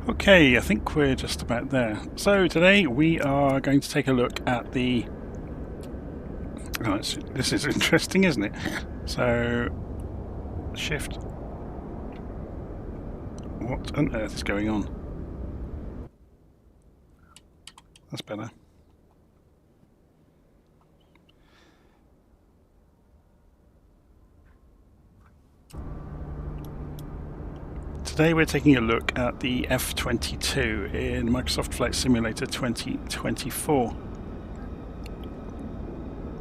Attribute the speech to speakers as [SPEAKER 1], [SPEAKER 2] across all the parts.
[SPEAKER 1] Okay, I think we're just about there. So today we are going to take a look at the... Oh, this is interesting, isn't it? So, shift. What on earth is going on? That's better. Today we're taking a look at the F-22 in Microsoft Flight Simulator 2024.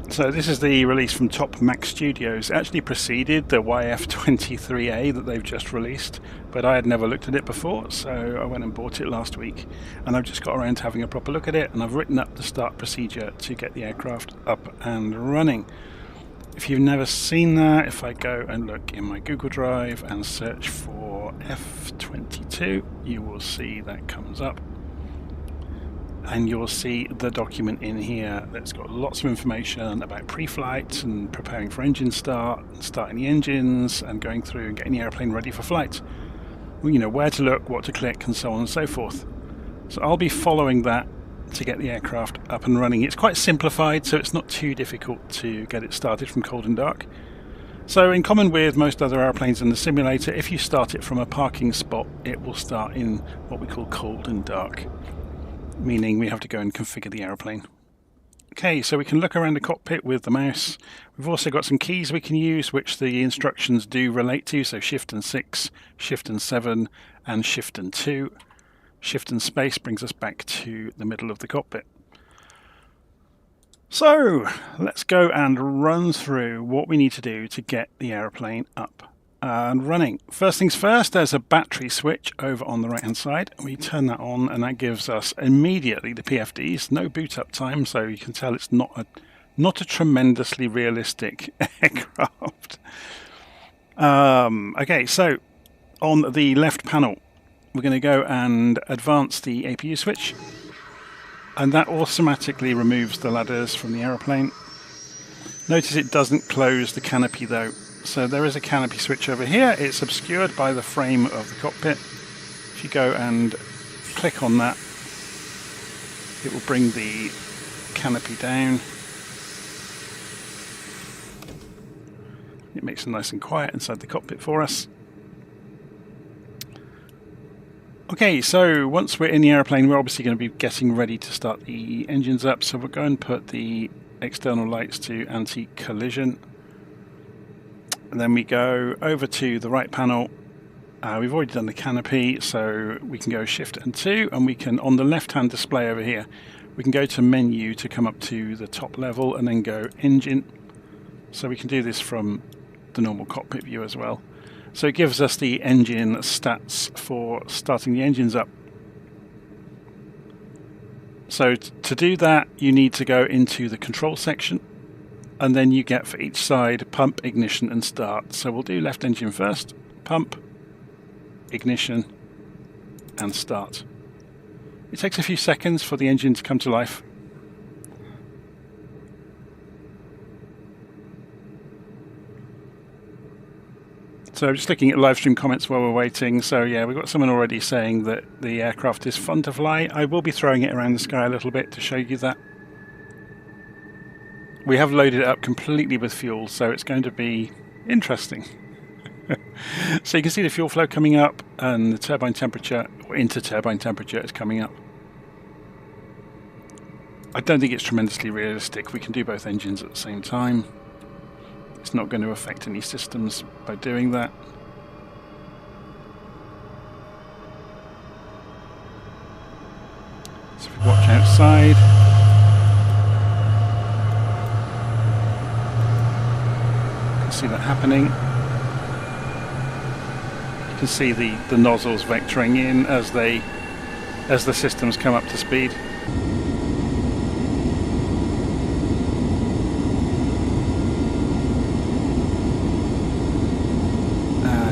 [SPEAKER 1] So this is the release from Top Mach Studios. It actually preceded the YF-23A that they've just released, but I had never looked at it before, so I went and bought it last week, and I've just got around to having a proper look at it, and I've written up the start procedure to get the aircraft up and running. If you've never seen that, if I go and look in my Google Drive and search for F-22, you will see that comes up. And you'll see the document in here that's got lots of information about pre-flight and preparing for engine start, starting the engines, and going through and getting the airplane ready for flight. You know, where to look, what to click, and so on and so forth. So I'll be following that to get the aircraft up and running. It's quite simplified, so it's not too difficult to get it started from cold and dark. So in common with most other airplanes in the simulator, if you start it from a parking spot, it will start in what we call cold and dark, meaning we have to go and configure the airplane. Okay, so we can look around the cockpit with the mouse. We've also got some keys we can use, which the instructions do relate to, so Shift and 6, Shift and 7, and Shift and 2. Shift and space brings us back to the middle of the cockpit. So let's go and run through what we need to do to get the airplane up and running. First things first, there's a battery switch over on the right hand side. We turn that on and that gives us immediately the PFDs, no boot up time, so you can tell it's not a tremendously realistic aircraft. Okay, so on the left panel we're going to go and advance the APU switch, and that automatically removes the ladders from the aeroplane. Notice it doesn't close the canopy though. So there is a canopy switch over here. It's obscured by the frame of the cockpit. If you go and click on that, it will bring the canopy down. It makes it nice and quiet inside the cockpit for us. Okay, so once we're in the airplane, we're obviously going to be getting ready to start the engines up. So we'll go and put the external lights to anti-collision. And then we go over to the right panel. We've already done the canopy, so we can go Shift and 2, and we can, on the left-hand display over here, we can go to menu to come up to the top level and then go engine. So we can do this from the normal cockpit view as well. So it gives us the engine stats for starting the engines up. So to do that, you need to go into the control section, and then you get for each side pump, ignition and start. So we'll do left engine first, pump, ignition and start. It takes a few seconds for the engine to come to life. So just looking at live stream comments while we're waiting. So yeah, we've got someone already saying that the aircraft is fun to fly. I will be throwing it around the sky a little bit to show you that. We have loaded it up completely with fuel, so it's going to be interesting. So you can see the fuel flow coming up, and the turbine temperature, or inter-turbine temperature, is coming up. I don't think it's tremendously realistic. We can do both engines at the same time. It's not going to affect any systems by doing that. So if we watch outside, you can see that happening. You can see the nozzles vectoring in as the systems come up to speed.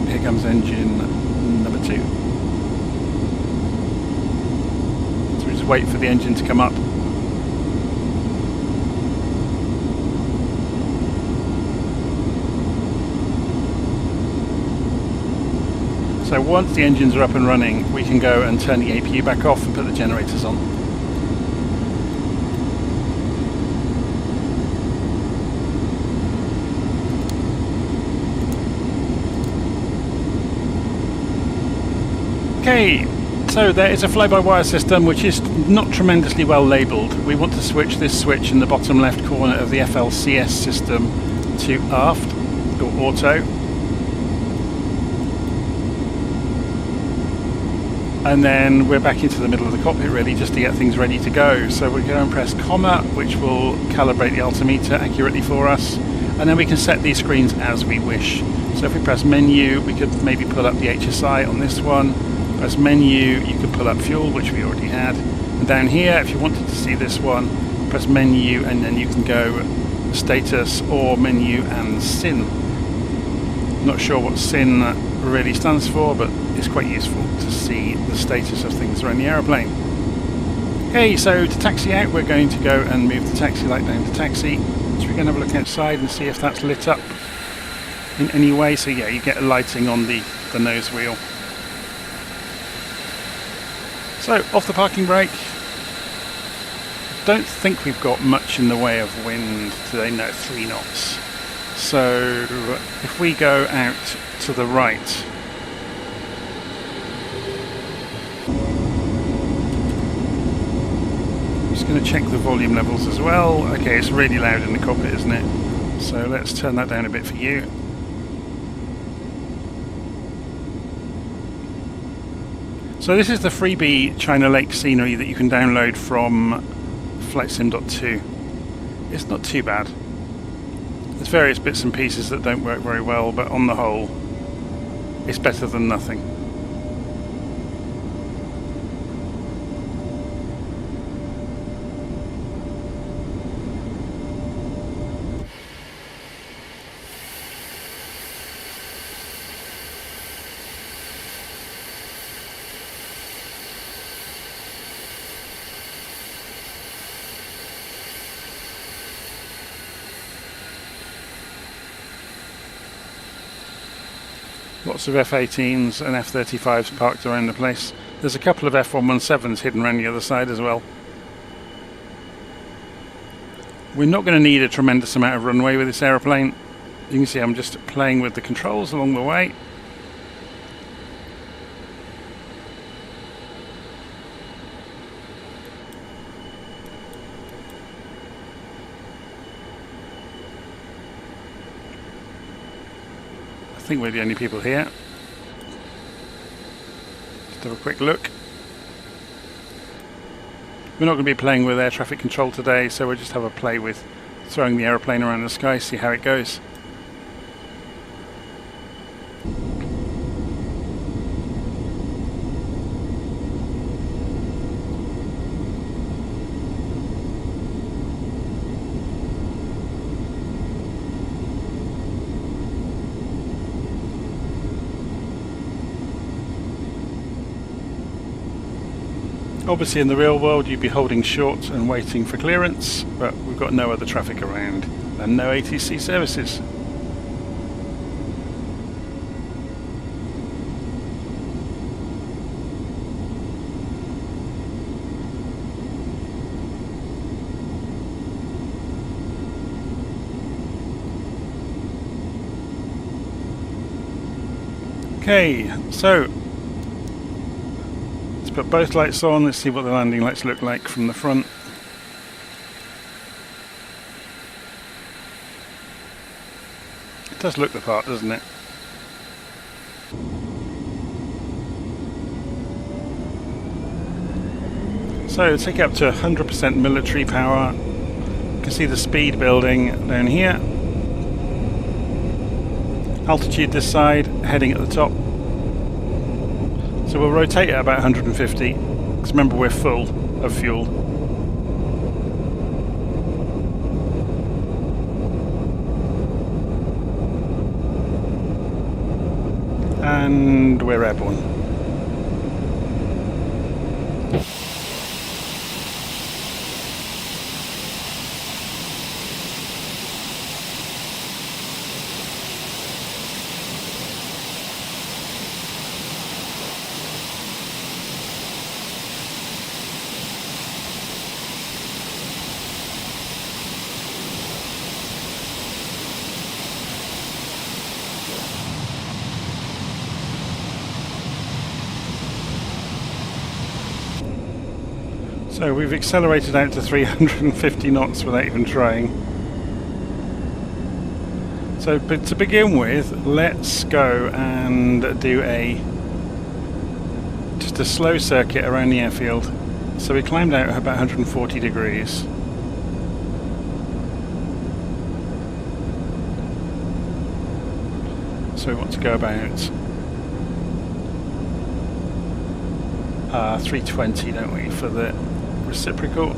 [SPEAKER 1] Here comes engine number 2. So we just wait for the engine to come up. So once the engines are up and running, we can go and turn the APU back off and put the generators on. Okay, so there is a fly-by-wire system which is not tremendously well labelled. We want to switch this switch in the bottom left corner of the FLCS system to aft, or auto. And then we're back into the middle of the cockpit really, just to get things ready to go. So we're going to press comma, which will calibrate the altimeter accurately for us, and then we can set these screens as we wish. So if we press menu, we could maybe pull up the HSI on this one. Press menu, you could pull up fuel, which we already had. And down here, if you wanted to see this one, press menu, and then you can go status or menu and SIN. Not sure what SIN really stands for, but it's quite useful to see the status of things around the aeroplane. Okay, so to taxi out, we're going to go and move the taxi light down to taxi. So we're going to have a look outside and see if that's lit up in any way. So yeah, you get lighting on the nose wheel. So off the parking brake. Don't think we've got much in the way of wind today. No, 3 knots. So if we go out to the right, I'm just going to check the volume levels as well. Okay, it's really loud in the cockpit, isn't it? So let's turn that down a bit for you. So this is the freebie China Lake scenery that you can download from FlightSim.2. It's not too bad. There's various bits and pieces that don't work very well, but on the whole, it's better than nothing. Lots of F-18s and F-35s parked around the place. There's a couple of F-117s hidden around the other side as well. We're not going to need a tremendous amount of runway with this aeroplane. You can see I'm just playing with the controls along the way. I think we're the only people here. Just have a quick look. We're not going to be playing with air traffic control today, so we'll just have a play with throwing the aeroplane around the sky, see how it goes. Obviously in the real world you'd be holding short and waiting for clearance, but we've got no other traffic around and no ATC services. Okay, so put both lights on. Let's see what the landing lights look like from the front. It does look the part, doesn't it? So take it up to 100% military power. You can see the speed building down here. Altitude this side, heading at the top. So we'll rotate at about 150, because remember we're full of fuel. And we're airborne. So we've accelerated out to 350 knots without even trying. So, but to begin with, let's go and do just a slow circuit around the airfield. So we climbed out at about 140 degrees. So we want to go about 320, don't we, for the reciprocal.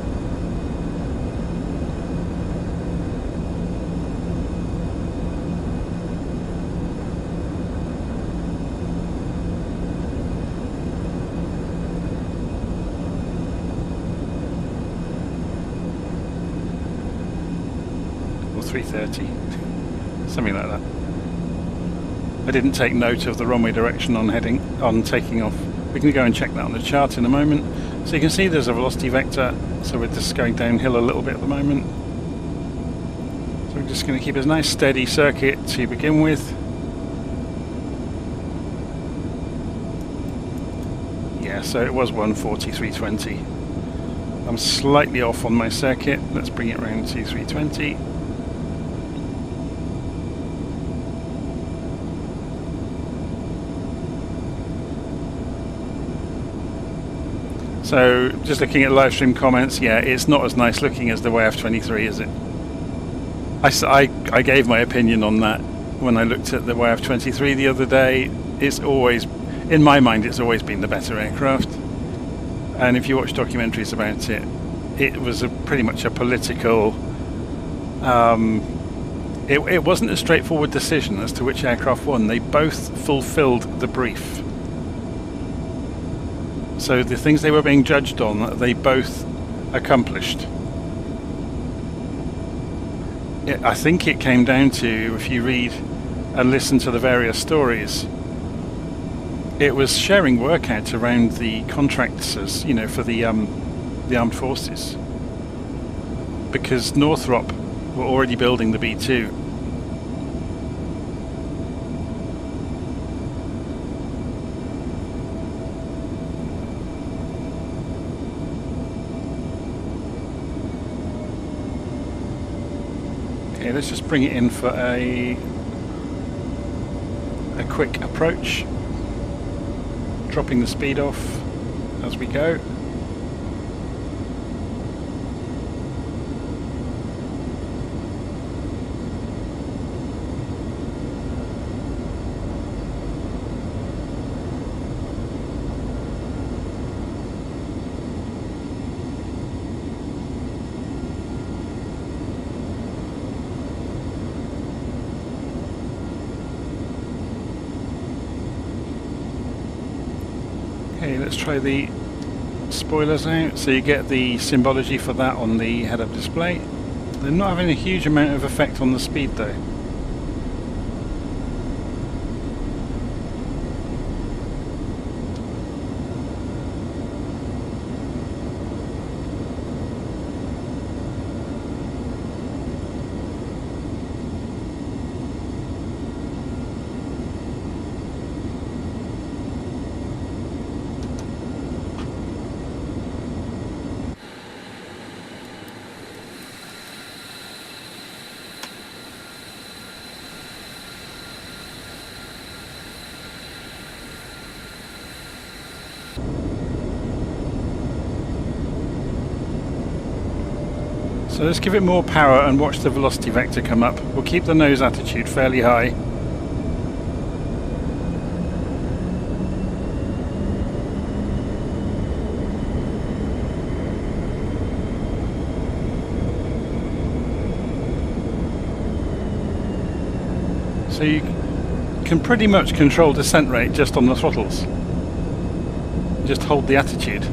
[SPEAKER 1] Or 330, something like that. I didn't take note of the runway direction on taking off. We can go and check that on the chart in a moment. So you can see there's a velocity vector, so we're just going downhill a little bit at the moment. So we're just going to keep a nice steady circuit to begin with. Yeah, so it was 140, 320. I'm slightly off on my circuit. Let's bring it round to 320. So, just looking at live stream comments, yeah, it's not as nice looking as the YF-23, is it? I gave my opinion on that when I looked at the YF-23 the other day. It's always, in my mind, it's always been the better aircraft. And if you watch documentaries about it, it was pretty much a political... It wasn't a straightforward decision as to which aircraft won. They both fulfilled the brief. So the things they were being judged on, they both accomplished. I think it came down to, if you read and listen to the various stories, it was sharing work out around the contractors, you know, for the armed forces. Because Northrop were already building the B-2. Okay, let's just bring it in for a quick approach, dropping the speed off as we go. Okay, let's try the spoilers out. So you get the symbology for that on the head-up display. They're not having a huge amount of effect on the speed though. So let's give it more power and watch the velocity vector come up. We'll keep the nose attitude fairly high. So you can pretty much control descent rate just on the throttles. Just hold the attitude.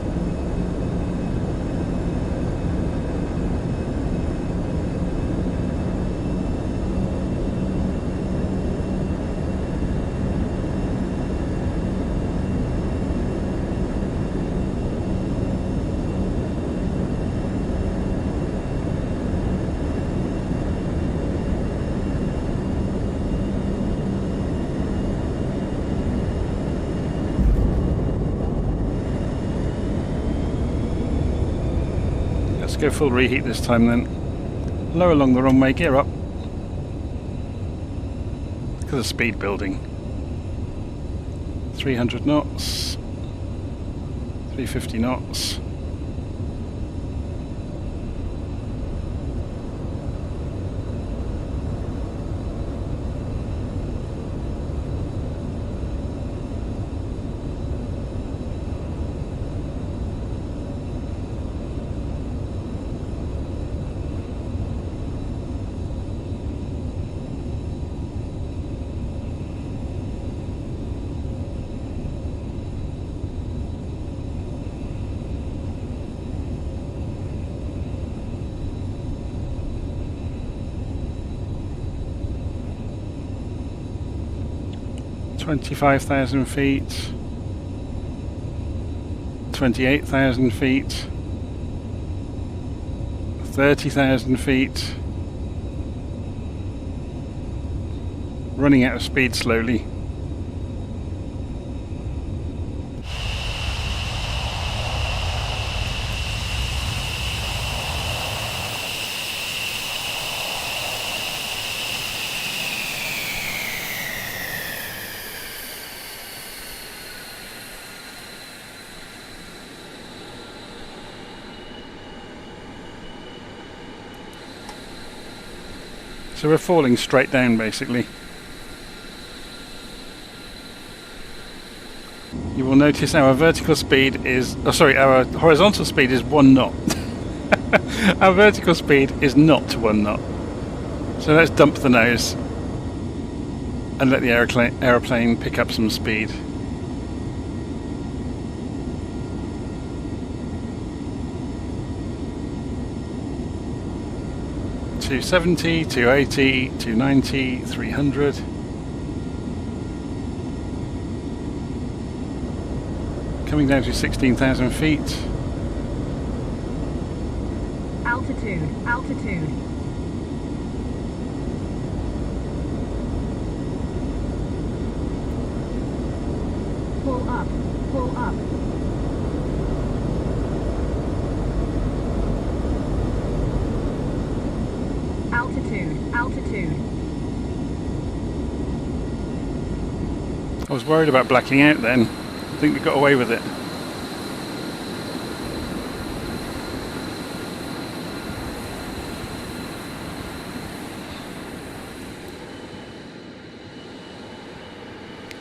[SPEAKER 1] go full reheat this time then. Lower along the runway, gear up. Look at the speed building. 300 knots. 350 knots. $25,000 feet, 28,000 feet, 30,000 feet, running out of speed slowly. So we're falling straight down basically. You will notice our vertical speed is, our horizontal speed is 1 knot. Our vertical speed is not 1 knot. So let's dump the nose and let the aeroplane pick up some speed. $270, $280, $290, $300. Coming down to 16,000 feet.
[SPEAKER 2] Altitude, altitude. Pull up, pull up. Altitude, altitude.
[SPEAKER 1] I was worried about blacking out then. I think we got away with it.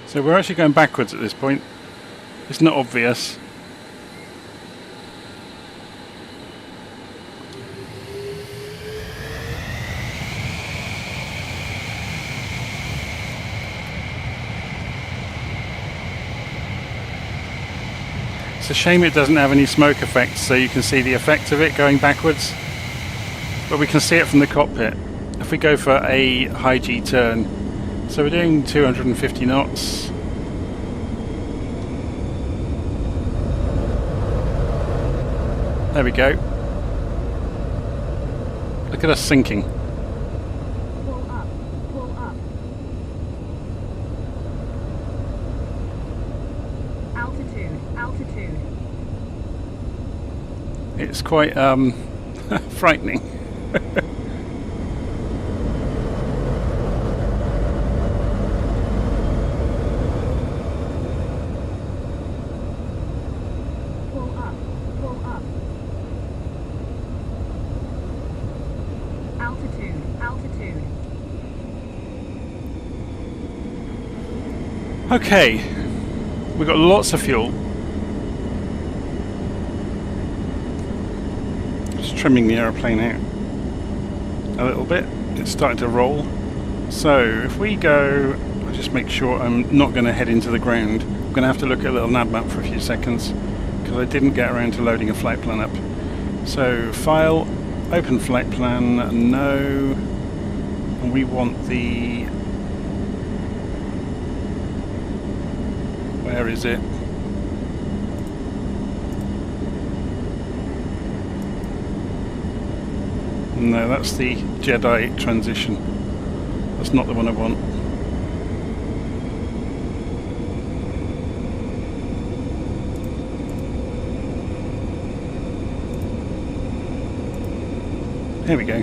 [SPEAKER 1] So we're actually going backwards at this point. It's not obvious. It's a shame it doesn't have any smoke effects, so you can see the effect of it going backwards. But we can see it from the cockpit. If we go for a high G turn, so we're doing 250 knots. There we go. Look at us sinking.
[SPEAKER 2] Pull up, pull up. Altitude, altitude.
[SPEAKER 1] It's quite frightening.
[SPEAKER 2] Pull up, pull up. Altitude, altitude.
[SPEAKER 1] Okay, we've got lots of fuel. Just trimming the aeroplane out a little bit. It's starting to roll. So if we go, I'll just make sure I'm not going to head into the ground. I'm going to have to look at LittleNavMap for a few seconds because I didn't get around to loading a flight plan up. So file, open flight plan, no. And we want the, where is it? No, that's the Jedi transition. That's not the one I want. Here we go.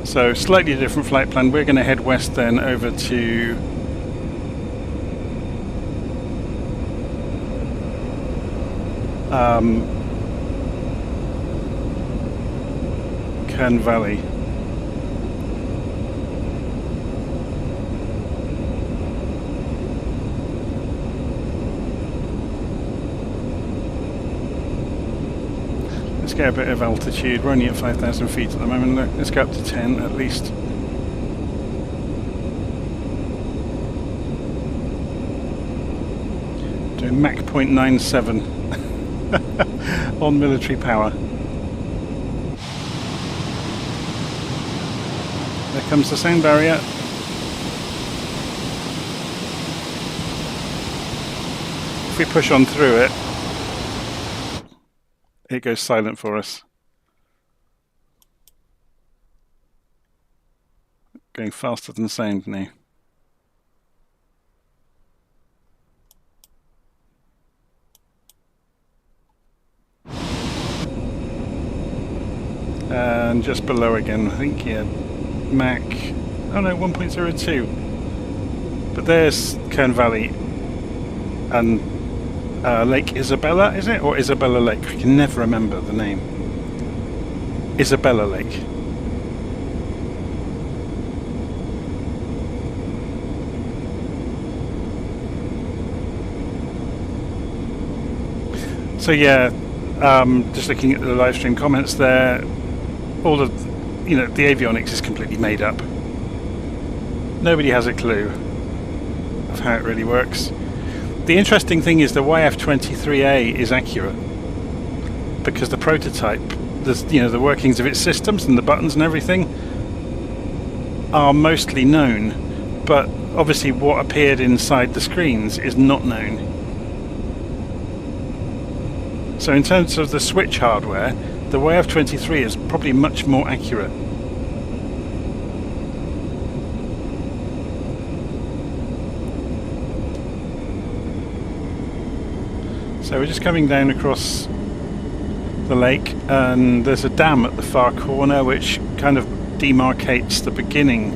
[SPEAKER 1] So slightly different flight plan. We're going to head west then over to Kern Valley. Let's get a bit of altitude. We're only at 5,000 feet at the moment. Look, let's go up to 10 at least. Doing Mach 0.97 on military power. There comes the sound barrier. If we push on through it, it goes silent for us. Going faster than sound now. And just below again, I think, yeah, Mach, oh no, 1.02. But there's Kern Valley and Lake Isabella, is it? Or Isabella Lake? I can never remember the name. Isabella Lake. So yeah, just looking at the live stream comments there, all the, you know, the avionics is completely made up. Nobody has a clue of how it really works. The interesting thing is the YF-23A is accurate because the prototype, you know, the workings of its systems and the buttons and everything are mostly known, but obviously what appeared inside the screens is not known. So in terms of the switch hardware, the YF-23 is probably much more accurate. So we're just coming down across the lake, and there's a dam at the far corner which kind of demarcates the beginning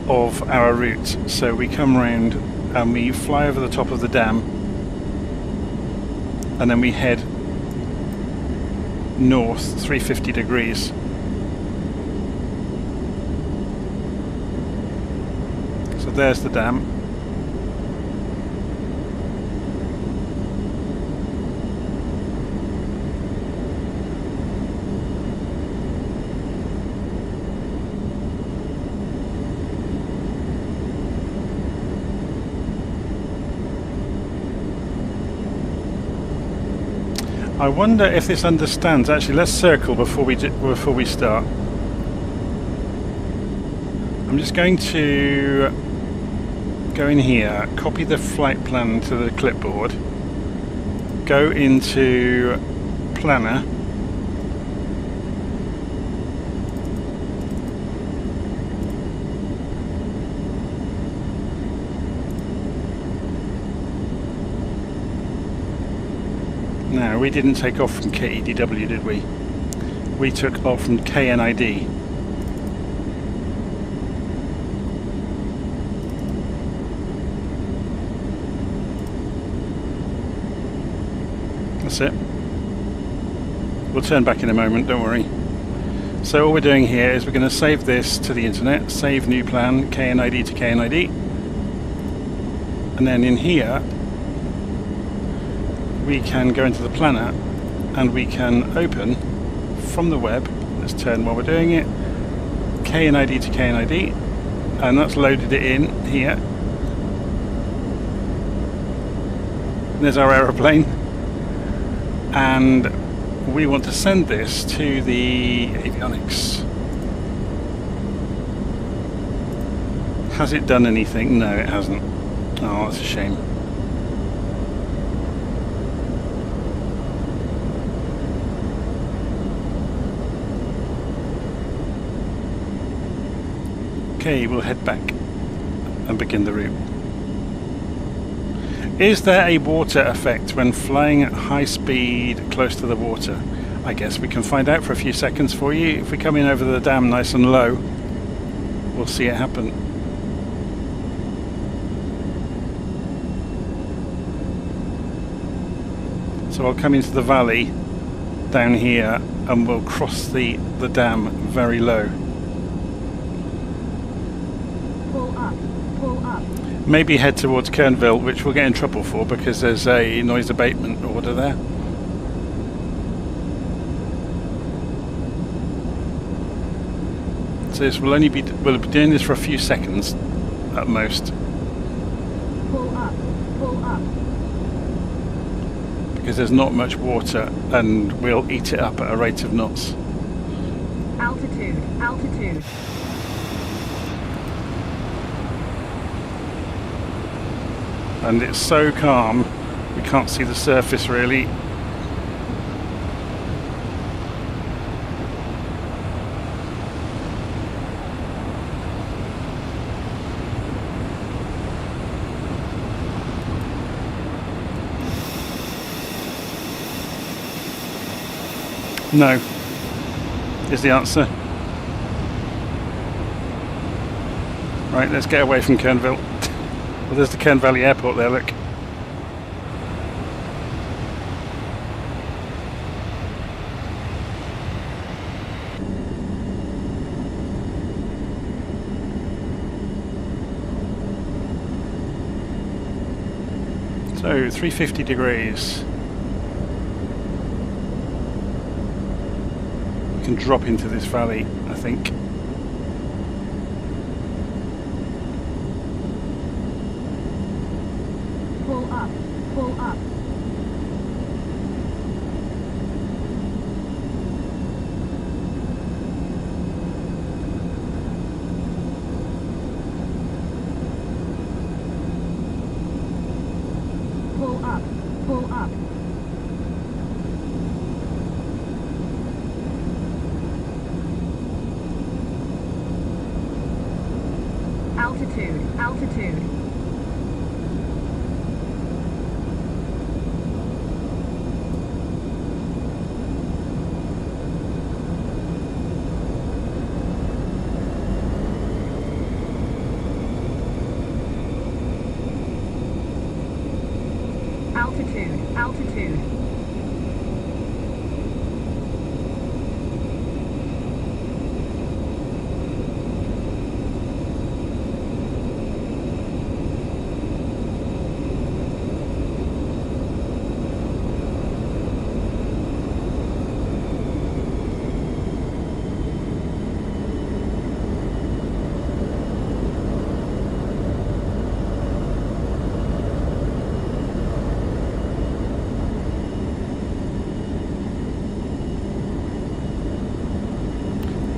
[SPEAKER 1] of our route. So we come round and we fly over the top of the dam, and then we head north 350 degrees. So there's the dam. I wonder if this understands. Actually, let's circle before we start. I'm just going to go in here, copy the flight plan to the clipboard, go into planner, no, we didn't take off from KEDW, did we? We took off from KNID. That's it. We'll turn back in a moment, don't worry. So all we're doing here is we're going to save this to the internet, save new plan, KNID to KNID. And then in here, we can go into the planner and we can open from the web. Let's turn while we're doing it. KNID to KNID, and that's loaded it in here. There's our aeroplane, and we want to send this to the avionics. Has it done anything? No, it hasn't. Oh, that's a shame. Okay, we'll head back and begin the route. Is there a water effect when flying at high speed close to the water? I guess we can find out for a few seconds for you. If we come in over the dam nice and low, we'll see it happen. So I'll come into the valley down here and we'll cross the dam very low.
[SPEAKER 2] Pull up. Pull up.
[SPEAKER 1] Maybe head towards Kernville, which we'll get in trouble for because there's a noise abatement order there. So this will only be, we'll be doing this for a few seconds at most.
[SPEAKER 2] Pull up. Pull up.
[SPEAKER 1] Because there's not much water and we'll eat it up at a rate of knots.
[SPEAKER 2] Altitude. Altitude.
[SPEAKER 1] And it's so calm we can't see the surface really. No, is the answer. Right, let's get away from Kernville. Well, there's the Kern Valley Airport there, look. So, 350 degrees. We can drop into this valley, I think.
[SPEAKER 2] Pull up. Pull up. Pull up. Pull up. Altitude. Altitude. Altitude. Altitude.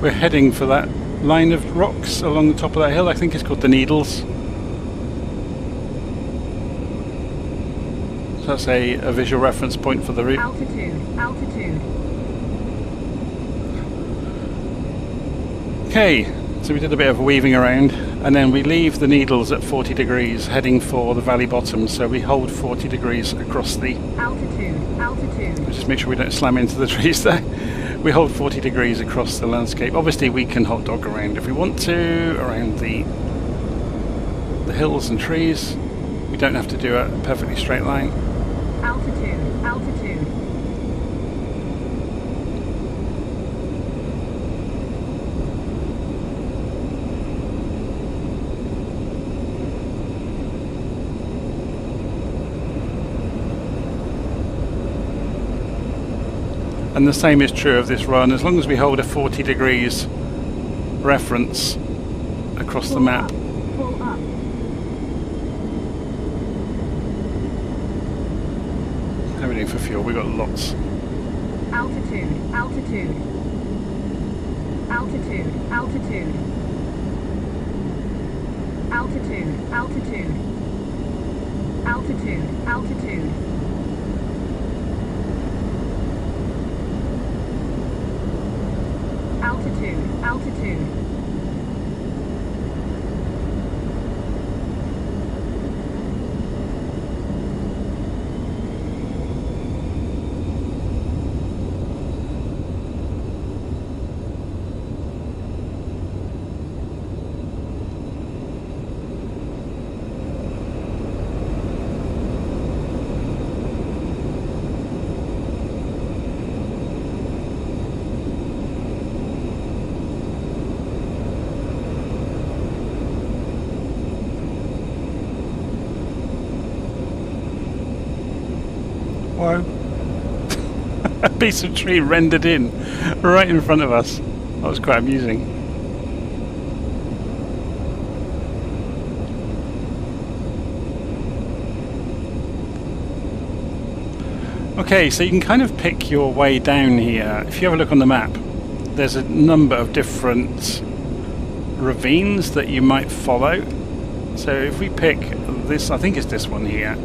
[SPEAKER 1] We're heading for that line of rocks along the top of that hill. I think it's called the Needles. So that's a visual reference point for the route.
[SPEAKER 2] Altitude. Altitude.
[SPEAKER 1] Okay, so we did a bit of weaving around and then we leave the Needles at 40 degrees heading for the valley bottom. So we hold 40 degrees across the...
[SPEAKER 2] Altitude. Altitude.
[SPEAKER 1] Just make sure we don't slam into the trees there. We hold 40 degrees across the landscape. Obviously we can hot dog around if we want to, around the hills and trees. We don't have to do a perfectly straight line.
[SPEAKER 2] Altitude. Altitude.
[SPEAKER 1] And the same is true of this run, as long as we hold a 40 degrees reference across the map.
[SPEAKER 2] Pull up.
[SPEAKER 1] How are we doing for fuel? We've got lots.
[SPEAKER 2] Altitude. Altitude. Altitude. Altitude. Altitude. Altitude. Altitude. Altitude. Altitude. Altitude.
[SPEAKER 1] Whoa. A piece of tree rendered in right in front of us. That was quite amusing. Okay, so you can kind of pick your way down here. If you have a look on the map, there's a number of different ravines that you might follow. So if we pick this, I think it's this one here.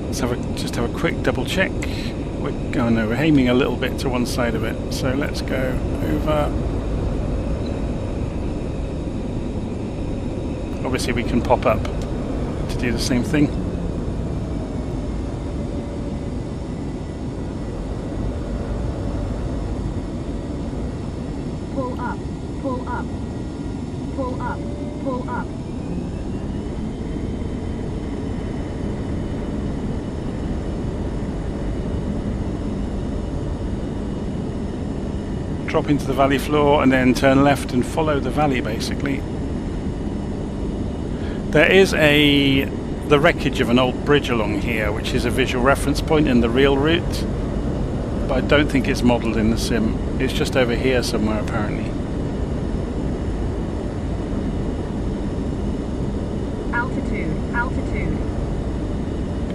[SPEAKER 1] Let's just have a quick double check. Oh no, we're aiming a little bit to one side of it. So let's go over. Obviously we can pop up to do the same thing.
[SPEAKER 2] Pull up, pull up, pull up, pull up.
[SPEAKER 1] Drop into the valley floor and then turn left and follow the valley basically. There is the wreckage of an old bridge along here, which is a visual reference point in the real route, but I don't think it's modelled in the sim. It's just over here somewhere apparently.
[SPEAKER 2] Altitude, altitude.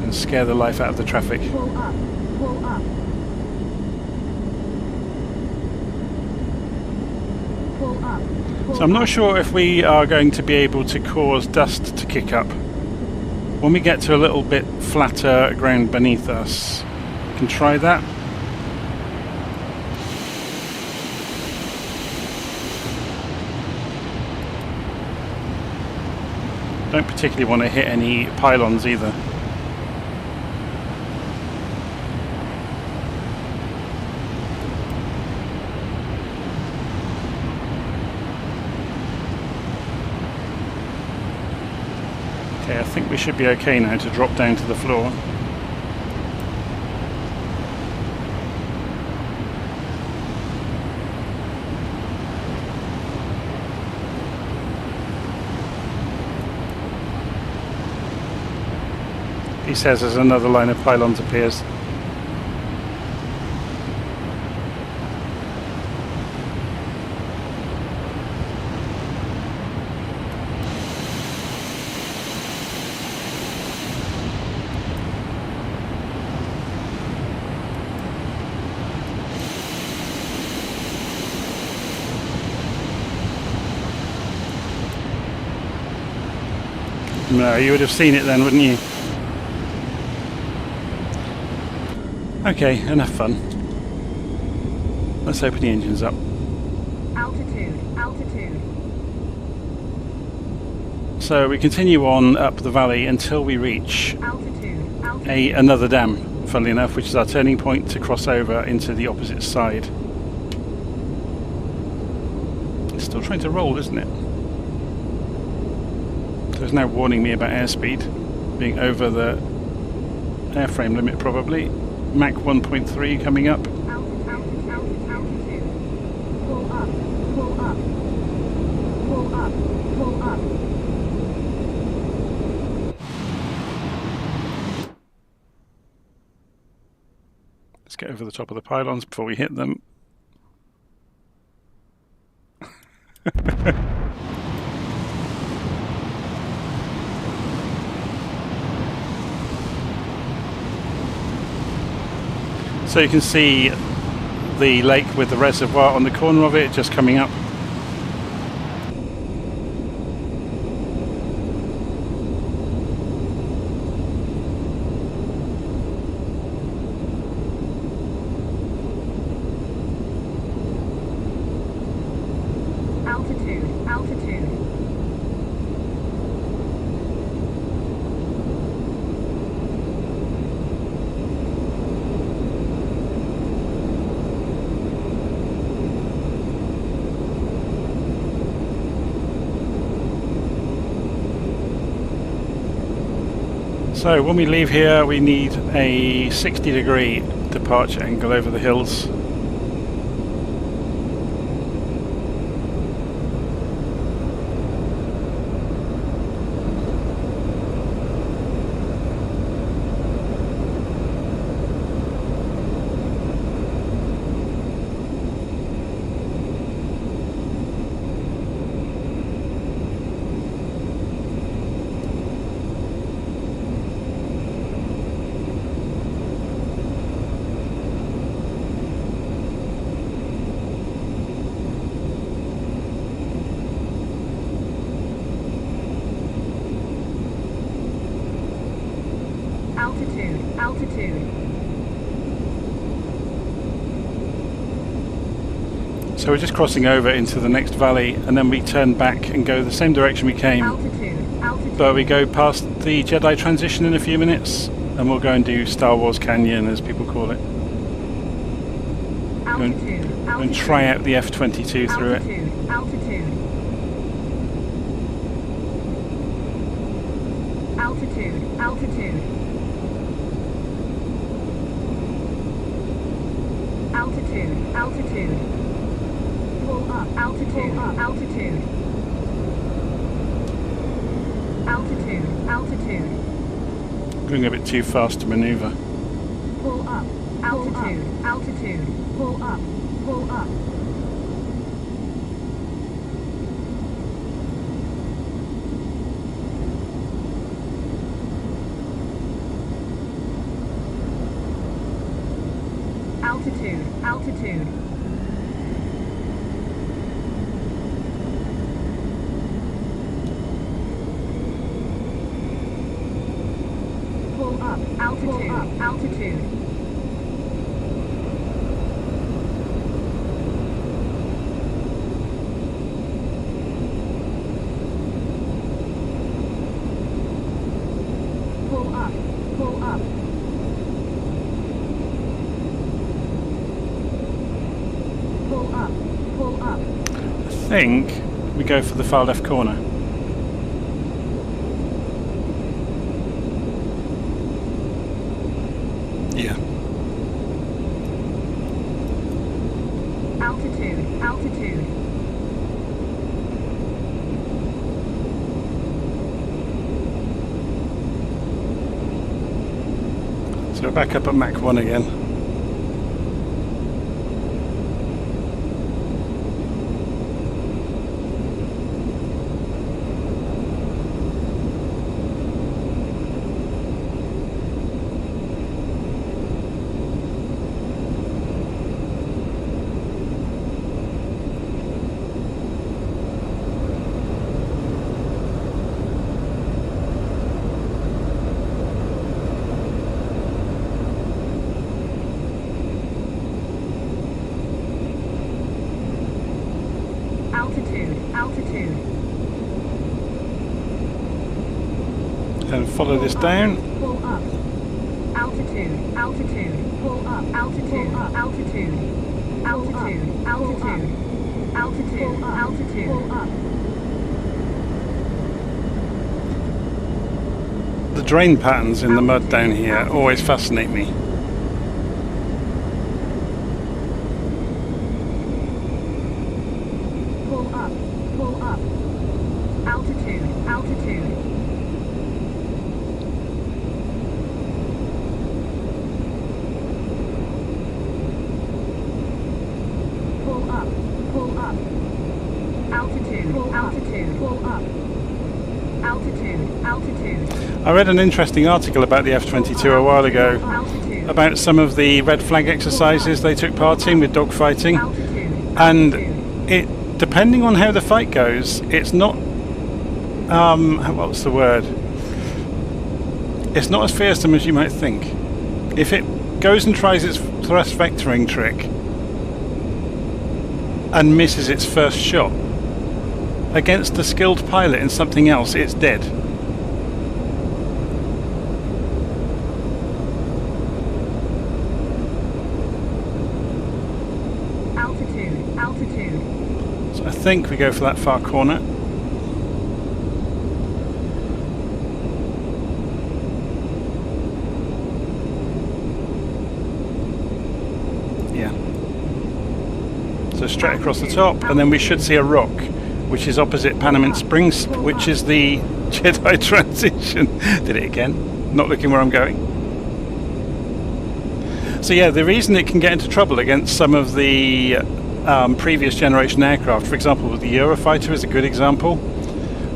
[SPEAKER 1] And scare the life out of the traffic.
[SPEAKER 2] Pull up, pull up. Pull up.
[SPEAKER 1] So I'm not sure if we are going to be able to cause dust to kick up. When we get to a little bit flatter ground beneath us, we can try that. Don't particularly want to hit any pylons either. Okay, I think we should be okay now to drop down to the floor. He says as another line of pylons appears. No, you would have seen it then, wouldn't you? Okay, enough fun. Let's open the engines up.
[SPEAKER 2] Altitude, altitude.
[SPEAKER 1] So we continue on up the valley until we reach
[SPEAKER 2] Altitude, altitude.
[SPEAKER 1] another dam, funnily enough, which is our turning point to cross over into the opposite side. It's still trying to roll, isn't it? So it's now warning me about airspeed being over the airframe limit probably. Mach 1.3 coming up.
[SPEAKER 2] Altitude, altitude. Pull up, pull up. Pull up, pull up.
[SPEAKER 1] Let's get over the top of the pylons before we hit them. So you can see the lake with the reservoir on the corner of it just coming up.
[SPEAKER 2] Altitude, altitude.
[SPEAKER 1] So when we leave here we need a 60-degree departure angle over the hills.
[SPEAKER 2] altitude, altitude.
[SPEAKER 1] So we're just crossing over into the next valley, and then we turn back and go the same direction we came.
[SPEAKER 2] Altitude, altitude.
[SPEAKER 1] But we go past the Jedi transition in a few minutes, and we'll go and do Star Wars Canyon, as people call it.
[SPEAKER 2] Altitude, altitude.
[SPEAKER 1] And try out the F-22 through it.
[SPEAKER 2] Altitude, altitude. Altitude, altitude. Altitude, altitude. Pull up, altitude, altitude. Altitude, altitude.
[SPEAKER 1] Going a bit too fast to manoeuvre.
[SPEAKER 2] Pull up, altitude, altitude. Pull up, pull up. Altitude, altitude. Pull up, altitude, altitude. Pull up, pull up. Pull up, pull up.
[SPEAKER 1] I think we go for the far left corner. Yeah.
[SPEAKER 2] Altitude, altitude.
[SPEAKER 1] So we're back up at Mach 1 again.
[SPEAKER 2] Altitude, altitude.
[SPEAKER 1] And follow this down.
[SPEAKER 2] Pull up. Altitude, altitude. Pull up, altitude, altitude. Altitude, altitude. Altitude, altitude. Pull up.
[SPEAKER 1] The drain patterns in the mud down here always fascinate me.
[SPEAKER 2] Pull up, pull up. Altitude, altitude. Pull up, pull up. Altitude, altitude. Pull up. Altitude, altitude.
[SPEAKER 1] I read an interesting article about the F-22 a while ago,
[SPEAKER 2] Altitude.
[SPEAKER 1] about some of the red flag exercises they took part in with dogfighting,
[SPEAKER 2] Altitude.
[SPEAKER 1] and
[SPEAKER 2] Altitude.
[SPEAKER 1] it, depending on how the fight goes, it's not, what's the word? It's not as fearsome as you might think. If it goes and tries its thrust vectoring trick and misses its first shot, against a skilled pilot in something else, it's dead.
[SPEAKER 2] Altitude, altitude.
[SPEAKER 1] So I think we go for that far corner. Yeah. So straight across the top, and then we should see a rock, which is opposite Panamint Springs, which is the Jedi transition. Did it again, not looking where I'm going. So yeah, the reason it can get into trouble against some of the previous generation aircraft, for example, the Eurofighter is a good example.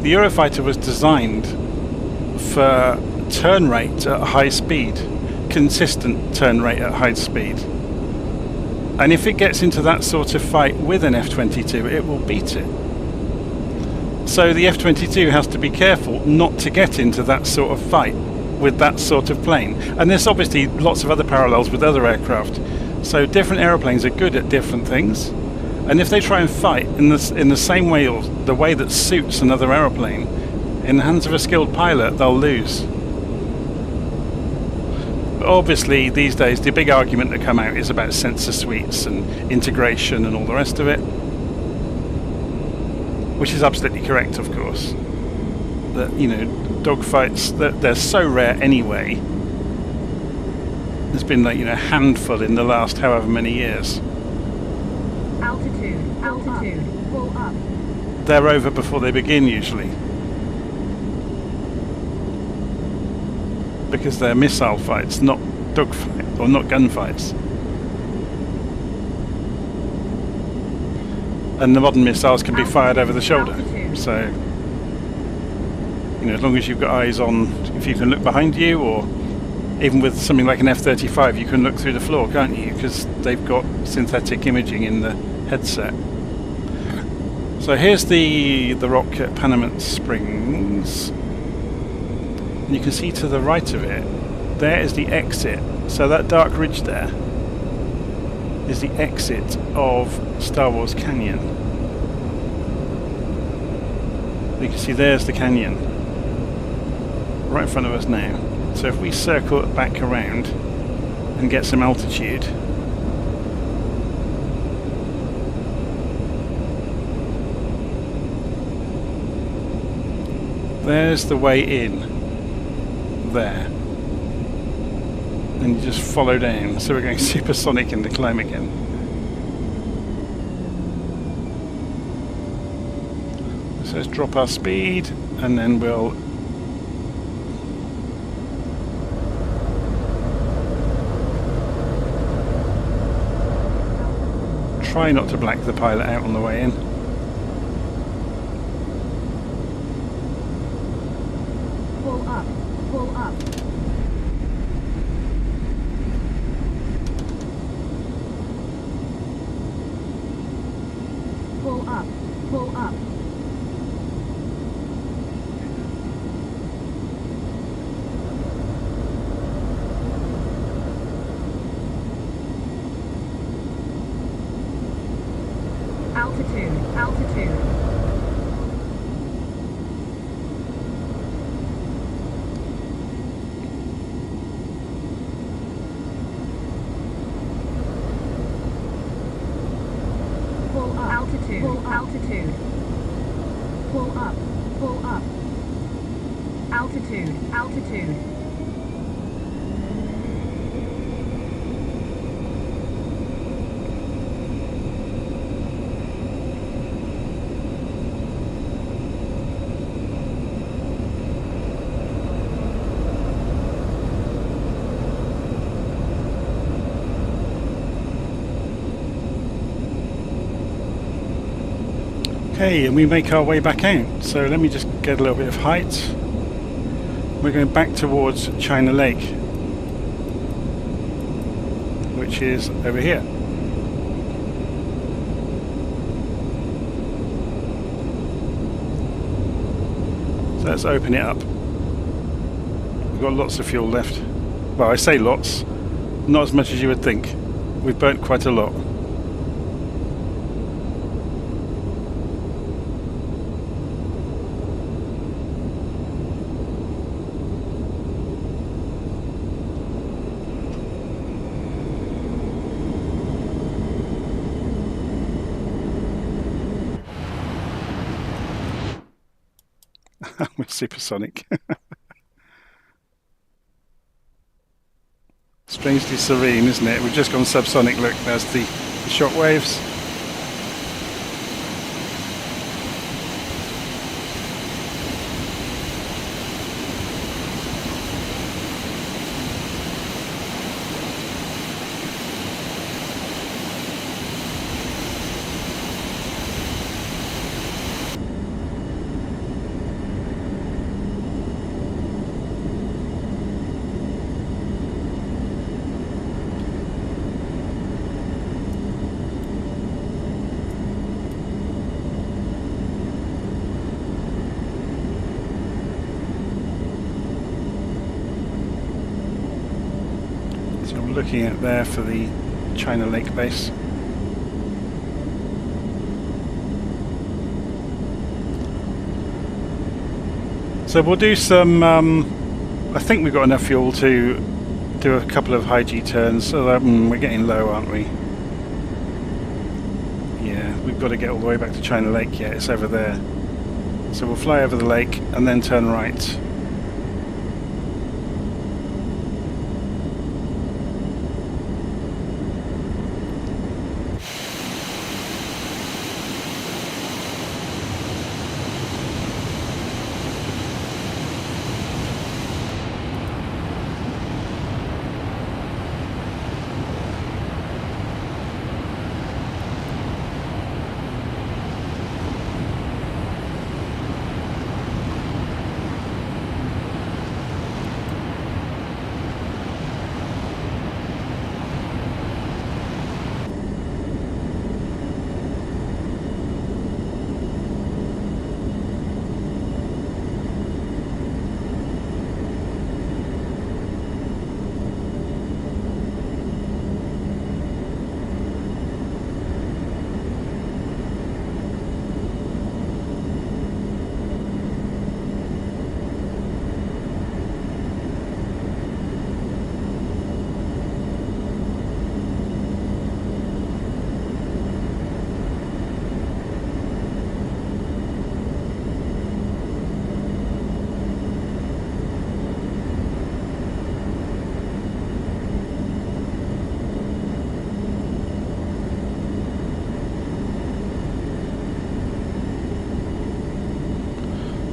[SPEAKER 1] The Eurofighter was designed for turn rate at high speed, consistent turn rate at high speed. And if it gets into that sort of fight with an F-22, it will beat it. So the F-22 has to be careful not to get into that sort of fight. with that sort of plane. And there's obviously lots of other parallels with other aircraft. So different aeroplanes are good at different things. And if they try and fight in the same way, or the way that suits another aeroplane, in the hands of a skilled pilot, they'll lose. But obviously, these days, the big argument that come out is about sensor suites and integration and all the rest of it, which is absolutely correct, of course. That, you know, dogfights, they're so rare anyway. There's been, like, you know, a handful in the last however many years.
[SPEAKER 2] Altitude, pull up.
[SPEAKER 1] They're over before they begin usually, because they're missile fights, not dogfights or not gunfights. And the modern missiles can be fired over the shoulder. So, you know, as long as you've got eyes on, if you can look behind you, or even with something like an F-35, you can look through the floor, can't you? Because they've got synthetic imaging in the headset. So here's the rock at Panamint Springs. And you can see to the right of it, there is the exit. So that dark ridge there is the exit of Star Wars Canyon. You can see there's the canyon right in front of us now. So if we circle it back around and get some altitude, there's the way in there, and you just follow down. So we're going supersonic in the climb again. So let's drop our speed, and then we'll try not to black the pilot out on the way in.
[SPEAKER 2] Pull up, pull up. Pull up, pull up. Altitude, altitude. Pull up, altitude, pull altitude. Pull up, pull up. Altitude, altitude.
[SPEAKER 1] Okay, and we make our way back out. So let me just get a little bit of height. We're going back towards China Lake, which is over here. So let's open it up. We've got lots of fuel left. Well, I say lots, not as much as you would think. We've burnt quite a lot. We're supersonic. Strangely serene, isn't it? We've just gone subsonic. Look, there's the shock waves. looking at there for the China Lake base. So we'll do some, I think we've got enough fuel to do a couple of high G turns, so that, we're getting low, aren't we? Yeah, we've got to get all the way back to China Lake yet, it's over there. So we'll fly over the lake and then turn right.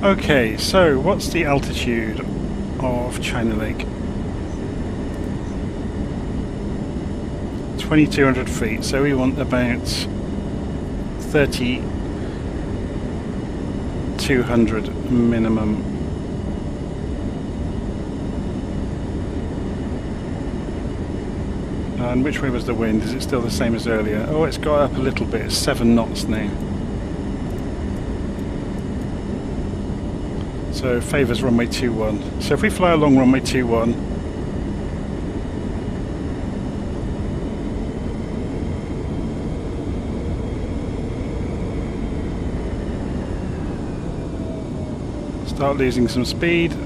[SPEAKER 1] Okay, so what's the altitude of China Lake? 2,200 feet, so we want about 3,200 minimum. And which way was the wind? Is it still the same as earlier? Oh, it's got up a little bit, it's 7 knots now. So favours runway 21. So if we fly along runway 21, start losing some speed.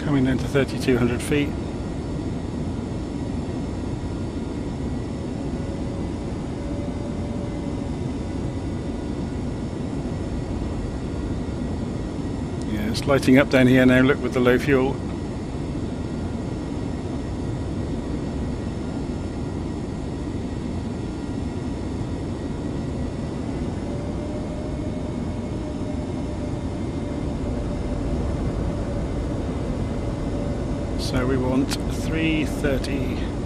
[SPEAKER 1] Coming down to 3,200 feet. Yeah, it's lighting up down here now, look, with the low fuel. So we want 330.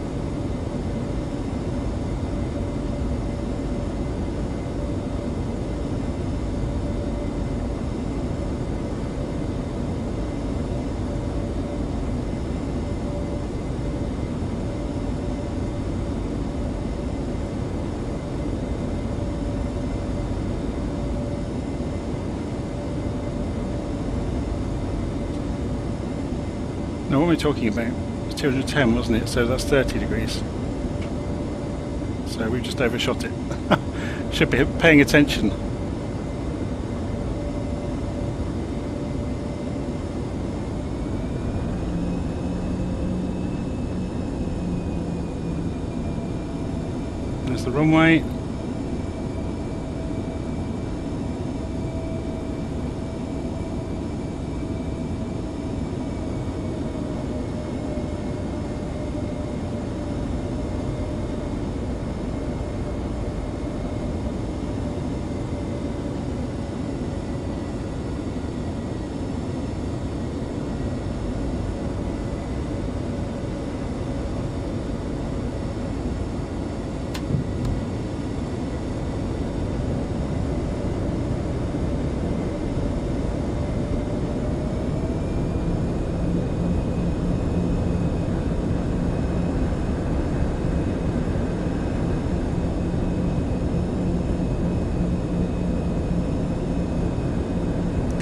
[SPEAKER 1] Now what are we talking about? It's 210, wasn't it? So that's 30 degrees. So we've just overshot it. Should be paying attention. There's the runway.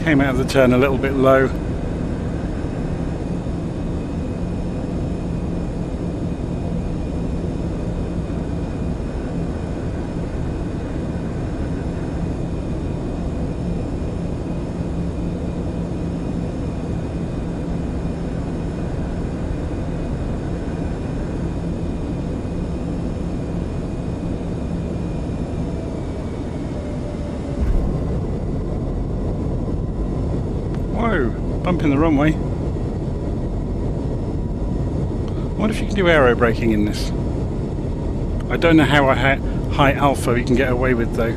[SPEAKER 1] Came out of the turn a little bit low. Whoa, bumping the wrong way. I wonder if you can do aero braking in this. I don't know how high alpha you can get away with though.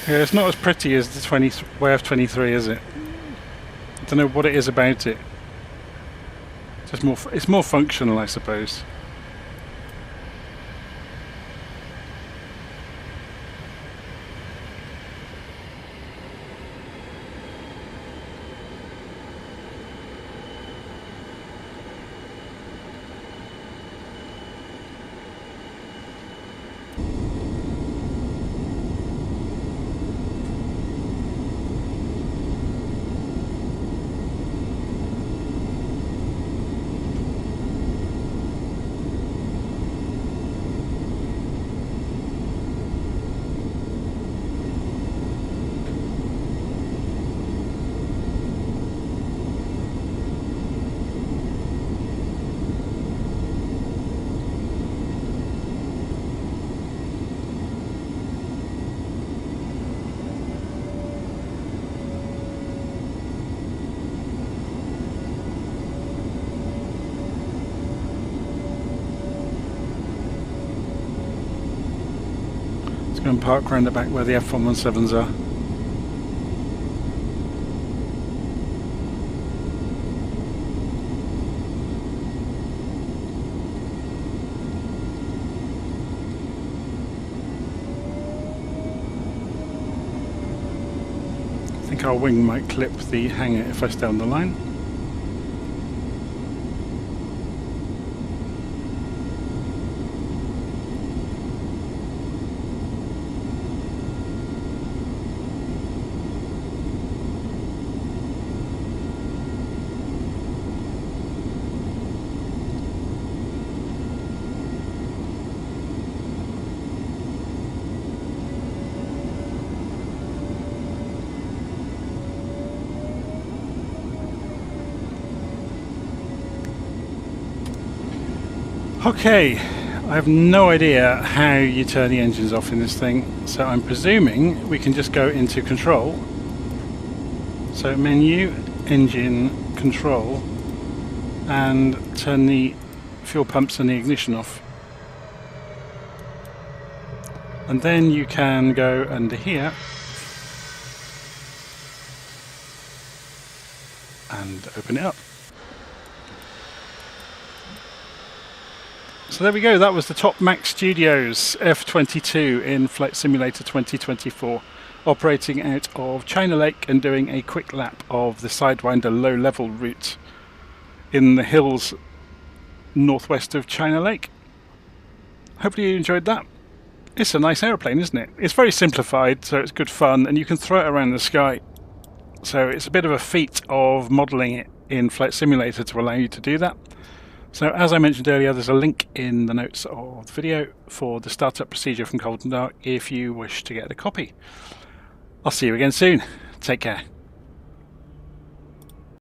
[SPEAKER 1] Yeah, it's not as pretty as the F-23, is it? I don't know what it is about it. Just more. It's more functional, I suppose. Go and park around the back where the F-117s are. I think our wing might clip the hangar if I stay on the line. Okay, I have no idea how you turn the engines off in this thing, so I'm presuming we can just go into control. So menu, engine, control, and turn the fuel pumps and the ignition off. And then you can go under here and open it up. So there we go, that was the Top Mach Studios F-22 in Flight Simulator 2024, operating out of China Lake and doing a quick lap of the Sidewinder Low Level route in the hills northwest of China Lake. Hopefully you enjoyed that. It's a nice aeroplane, isn't it? It's very simplified, so it's good fun, and you can throw it around the sky. So it's a bit of a feat of modelling it in Flight Simulator to allow you to do that. So as I mentioned earlier, there's a link in the notes of the video for the startup procedure from Cold and Dark if you wish to get a copy. I'll see you again soon. Take care.